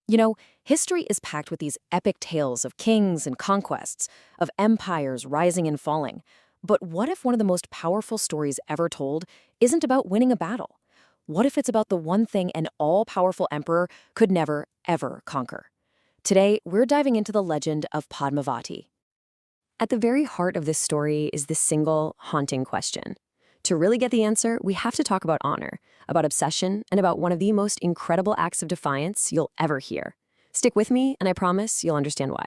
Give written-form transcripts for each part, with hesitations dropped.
You know, history is packed with these epic tales of kings and conquests, of empires rising and falling. But what if one of the most powerful stories ever told isn't about winning a battle? What if it's about the one thing an all-powerful emperor could never, ever conquer? Today, we're diving into the legend of Padmavati. At the very heart of this story is this single, haunting question. To really get the answer, we have to talk about honor, about obsession, and about one of the most incredible acts of defiance you'll ever hear. Stick with me, and I promise you'll understand why.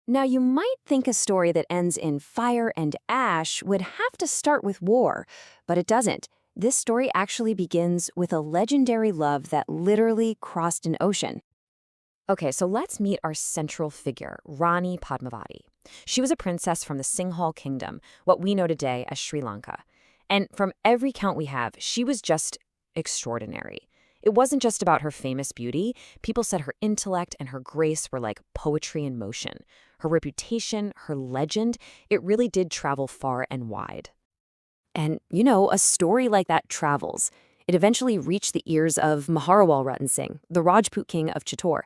Now, you might think a story that ends in fire and ash would have to start with war, but it doesn't. This story actually begins with a legendary love that literally crossed an ocean. Okay, so let's meet our central figure, Rani Padmavati. She was a princess from the Singhal kingdom, what we know today as Sri Lanka. And from every count we have, she was just extraordinary. It wasn't just about her famous beauty. People said her intellect and her grace were like poetry in motion. Her reputation, her legend, it really did travel far and wide. And, you know, a story like that travels. It eventually reached the ears of Maharawal Ratan Singh, the Rajput king of Chittor.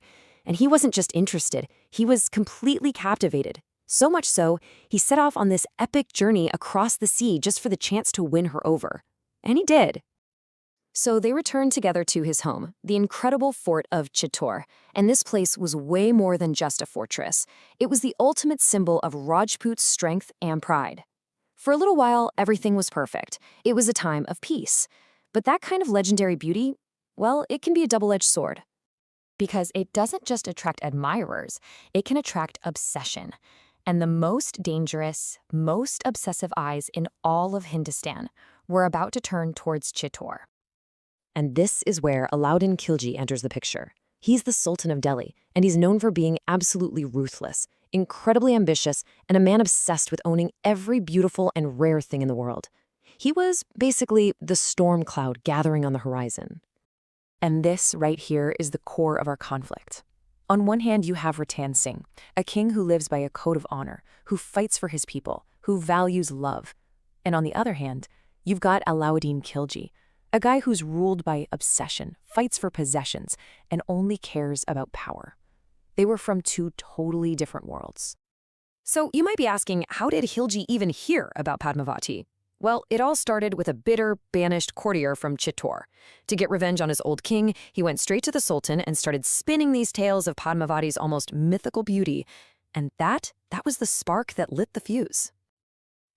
And he wasn't just interested, he was completely captivated. So much so, he set off on this epic journey across the sea just for the chance to win her over. And he did. So they returned together to his home, the incredible fort of Chittor. And this place was way more than just a fortress. It was the ultimate symbol of Rajput's strength and pride. For a little while, everything was perfect. It was a time of peace. But that kind of legendary beauty, well, it can be a double-edged sword. Because it doesn't just attract admirers, it can attract obsession. And the most dangerous, most obsessive eyes in all of Hindustan were about to turn towards Chittor. And this is where Alauddin Khilji enters the picture. He's the Sultan of Delhi, and he's known for being absolutely ruthless, incredibly ambitious, and a man obsessed with owning every beautiful and rare thing in the world. He was basically the storm cloud gathering on the horizon. And this right here is the core of our conflict. On one hand, you have Ratan Singh, a king who lives by a code of honor, who fights for his people, who values love. And on the other hand, you've got Alauddin Khilji, a guy who's ruled by obsession, fights for possessions, and only cares about power. They were from two totally different worlds. So you might be asking, how did Khilji even hear about Padmavati? Well, it all started with a bitter, banished courtier from Chittor. To get revenge on his old king, he went straight to the Sultan and started spinning these tales of Padmavati's almost mythical beauty. And that was the spark that lit the fuse.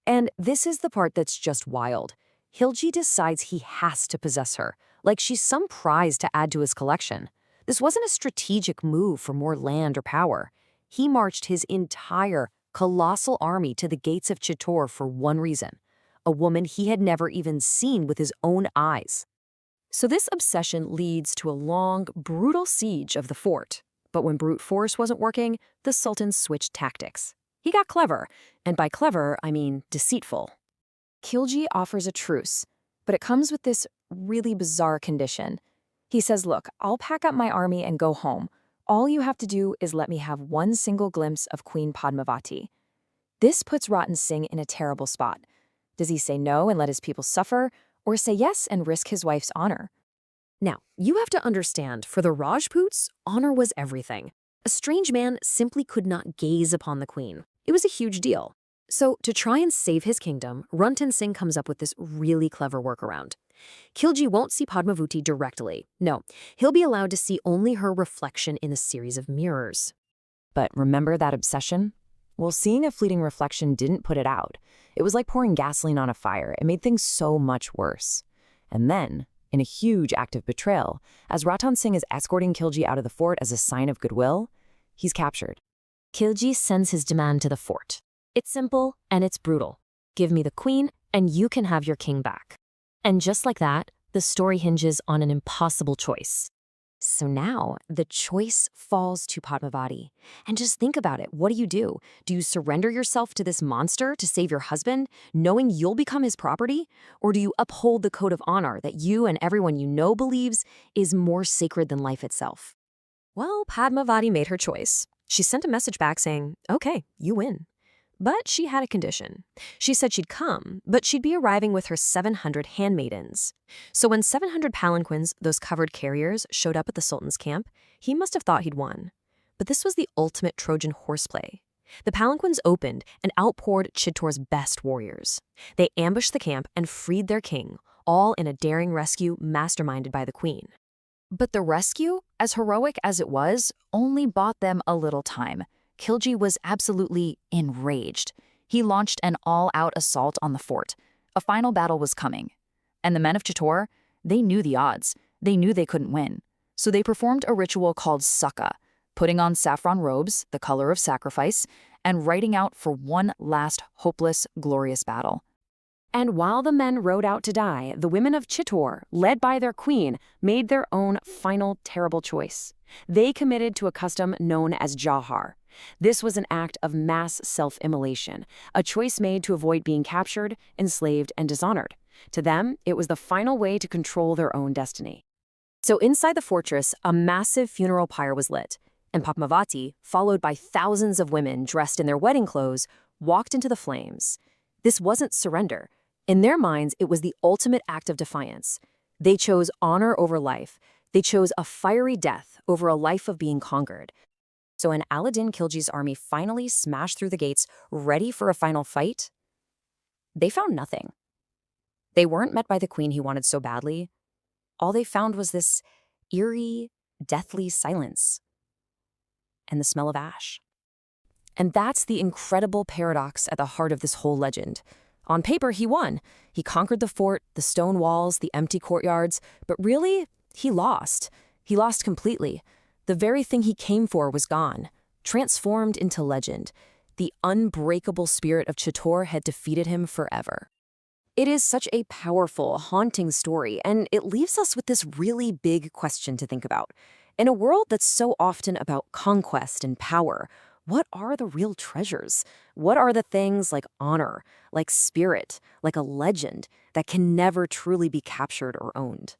And this is the part that's just wild. Khilji decides he has to possess her, like she's some prize to add to his collection. This wasn't a strategic move for more land or power. He marched his entire, colossal army to the gates of Chittor for one reason: a woman he had never even seen with his own eyes. So this obsession leads to a long, brutal siege of the fort. But when brute force wasn't working, the Sultan switched tactics. He got clever, and by clever, I mean deceitful. Khilji offers a truce, but it comes with this really bizarre condition. He says, look, I'll pack up my army and go home. All you have to do is let me have one single glimpse of Queen Padmavati. This puts Ratan Singh in a terrible spot. Does he say no and let his people suffer, or say yes and risk his wife's honor? Now, you have to understand, for the Rajputs, honor was everything. A strange man simply could not gaze upon the queen. It was a huge deal. So, to try and save his kingdom, Ratan Singh comes up with this really clever workaround. Khilji won't see Padmavati directly. No, he'll be allowed to see only her reflection in a series of mirrors. But remember that obsession? Well, seeing a fleeting reflection didn't put it out. It was like pouring gasoline on a fire. It made things so much worse. And then, in a huge act of betrayal, as Ratan Singh is escorting Khilji out of the fort as a sign of goodwill, he's captured. Khilji sends his demand to the fort. It's simple and it's brutal. Give me the queen and you can have your king back. And just like that, the story hinges on an impossible choice. So now, the choice falls to Padmavati. And just think about it. What do? Do you surrender yourself to this monster to save your husband, knowing you'll become his property? Or do you uphold the code of honor that you and everyone you know believes is more sacred than life itself? Well, Padmavati made her choice. She sent a message back saying, okay, you win. But she had a condition. She said she'd come, but she'd be arriving with her 700 handmaidens. So when 700 palanquins, those covered carriers, showed up at the Sultan's camp, he must have thought he'd won. But this was the ultimate Trojan horseplay. The palanquins opened and outpoured Chittor's best warriors. They ambushed the camp and freed their king, all in a daring rescue masterminded by the queen. But the rescue, as heroic as it was, only bought them a little time. Khilji was absolutely enraged. He launched an all-out assault on the fort. A final battle was coming. And the men of Chittor, they knew the odds. They knew they couldn't win. So they performed a ritual called succa, putting on saffron robes, the color of sacrifice, and riding out for one last hopeless, glorious battle. And while the men rode out to die, the women of Chittor, led by their queen, made their own final terrible choice. They committed to a custom known as Jauhar. This was an act of mass self-immolation, a choice made to avoid being captured, enslaved, and dishonored. To them, it was the final way to control their own destiny. So inside the fortress, a massive funeral pyre was lit, and Padmavati, followed by thousands of women dressed in their wedding clothes, walked into the flames. This wasn't surrender. In their minds, it was the ultimate act of defiance. They chose honor over life. They chose a fiery death over a life of being conquered. So when Alauddin Khilji's army finally smashed through the gates, ready for a final fight, they found nothing. They weren't met by the queen he wanted so badly. All they found was this eerie, deathly silence and the smell of ash. And that's the incredible paradox at the heart of this whole legend. On paper, he won. He conquered the fort, the stone walls, the empty courtyards, but really, he lost. He lost completely. The very thing he came for was gone, transformed into legend. The unbreakable spirit of Chittor had defeated him forever. It is such a powerful, haunting story, and it leaves us with this really big question to think about. In a world that's so often about conquest and power, what are the real treasures? What are the things like honor, like spirit, like a legend that can never truly be captured or owned?